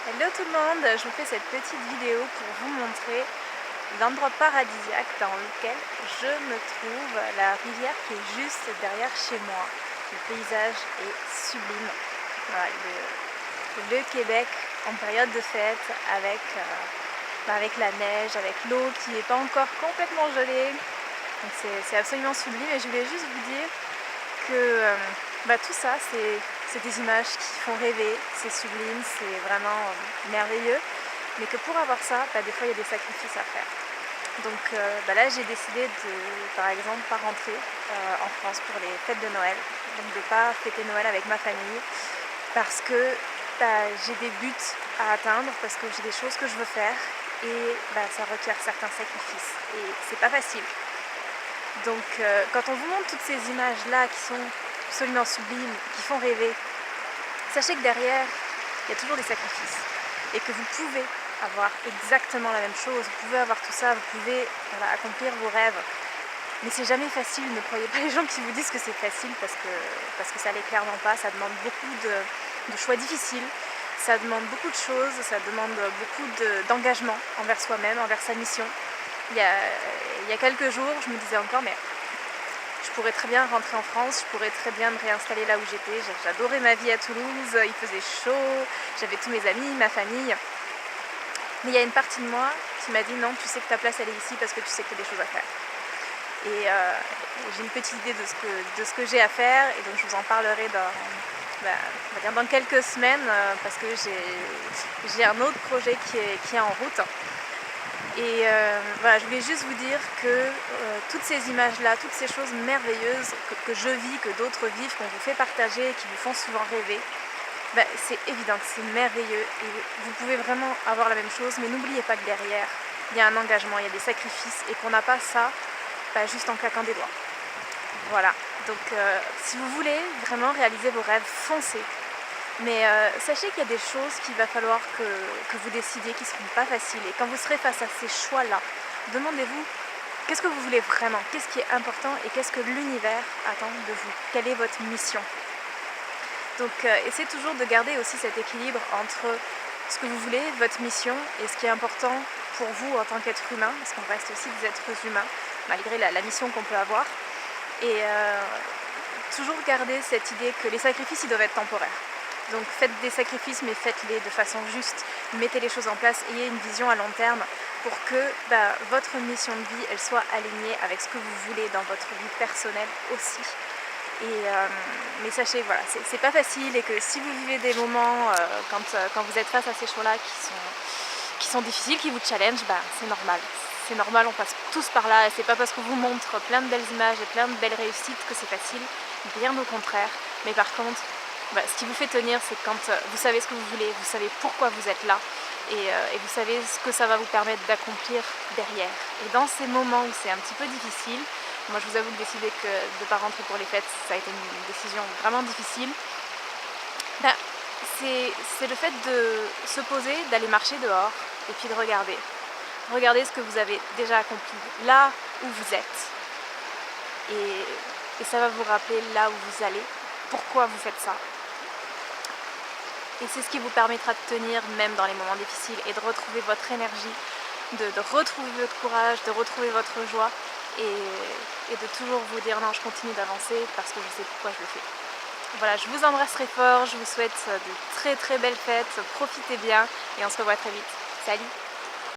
Hello tout le monde, je vous fais cette petite vidéo pour vous montrer l'endroit paradisiaque dans lequel je me trouve, la rivière qui est juste derrière chez moi. Le paysage est sublime. Voilà, le Québec en période de fête avec la neige, avec l'eau qui n'est pas encore complètement gelée. Donc c'est absolument sublime et je voulais juste vous dire que tout ça, c'est des images qui font rêver, c'est sublime, c'est vraiment merveilleux, mais que pour avoir ça, des fois il y a des sacrifices à faire. Donc là j'ai décidé de, par exemple, pas rentrer en France pour les fêtes de Noël, donc de pas fêter Noël avec ma famille, parce que j'ai des buts à atteindre, parce que j'ai des choses que je veux faire, et ça requiert certains sacrifices, et c'est pas facile. Donc quand on vous montre toutes ces images-là qui sont absolument sublimes, qui font rêver, sachez que derrière, il y a toujours des sacrifices. Et que vous pouvez avoir exactement la même chose, vous pouvez avoir tout ça, vous pouvez accomplir vos rêves. Mais c'est jamais facile, ne croyez pas les gens qui vous disent que c'est facile parce que ça l'est clairement pas, ça demande beaucoup de choix difficiles, ça demande beaucoup de choses, ça demande beaucoup d'engagement envers soi-même, envers sa mission. Il y a quelques jours, je me disais encore, mais je pourrais très bien rentrer en France, je pourrais très bien me réinstaller là où j'étais. J'adorais ma vie à Toulouse, il faisait chaud, j'avais tous mes amis, ma famille. Mais il y a une partie de moi qui m'a dit non, tu sais que ta place elle est ici parce que tu sais que tu as des choses à faire. Et j'ai une petite idée de ce que j'ai à faire, et donc je vous en parlerai on va dire dans quelques semaines, parce que j'ai un autre projet qui est en route. Et je voulais juste vous dire que toutes ces images-là, toutes ces choses merveilleuses que je vis, que d'autres vivent, qu'on vous fait partager et qui vous font souvent rêver, c'est évident que c'est merveilleux et vous pouvez vraiment avoir la même chose, mais n'oubliez pas que derrière, il y a un engagement, il y a des sacrifices, et qu'on n'a pas ça juste en claquant des doigts. Voilà, donc si vous voulez vraiment réaliser vos rêves, foncez. Mais sachez qu'il y a des choses qu'il va falloir que vous décidiez qui ne seront pas faciles. Et quand vous serez face à ces choix-là, demandez-vous qu'est-ce que vous voulez vraiment, qu'est-ce qui est important et qu'est-ce que l'univers attend de vous, quelle est votre mission. Donc essayez toujours de garder aussi cet équilibre entre ce que vous voulez, votre mission, et ce qui est important pour vous en tant qu'être humain, parce qu'on reste aussi des êtres humains, malgré la mission qu'on peut avoir. Et toujours garder cette idée que les sacrifices, ils doivent être temporaires. Donc faites des sacrifices, mais faites-les de façon juste, mettez les choses en place, ayez une vision à long terme pour que votre mission de vie, elle soit alignée avec ce que vous voulez dans votre vie personnelle aussi. Mais sachez, voilà, c'est pas facile, et que si vous vivez des moments quand vous êtes face à ces choix-là qui sont difficiles, qui vous challengent, c'est normal. C'est normal, on passe tous par là, et c'est pas parce qu'on vous montre plein de belles images et plein de belles réussites que c'est facile, bien au contraire. Mais par contre, ce qui vous fait tenir, c'est quand vous savez ce que vous voulez, vous savez pourquoi vous êtes là, et vous savez ce que ça va vous permettre d'accomplir derrière. Et dans ces moments où c'est un petit peu difficile, moi je vous avoue que décider de ne pas rentrer pour les fêtes, ça a été une décision vraiment difficile. C'est le fait de se poser, d'aller marcher dehors, et puis de regarder. Regardez ce que vous avez déjà accompli, là où vous êtes. Et ça va vous rappeler là où vous allez, pourquoi vous faites ça. Et c'est ce qui vous permettra de tenir même dans les moments difficiles, et de retrouver votre énergie, de retrouver votre courage, de retrouver votre joie, et de toujours vous dire non, je continue d'avancer parce que je sais pourquoi je le fais. Voilà, je vous embrasse très fort, je vous souhaite de très très belles fêtes, profitez bien, et on se revoit très vite. Salut!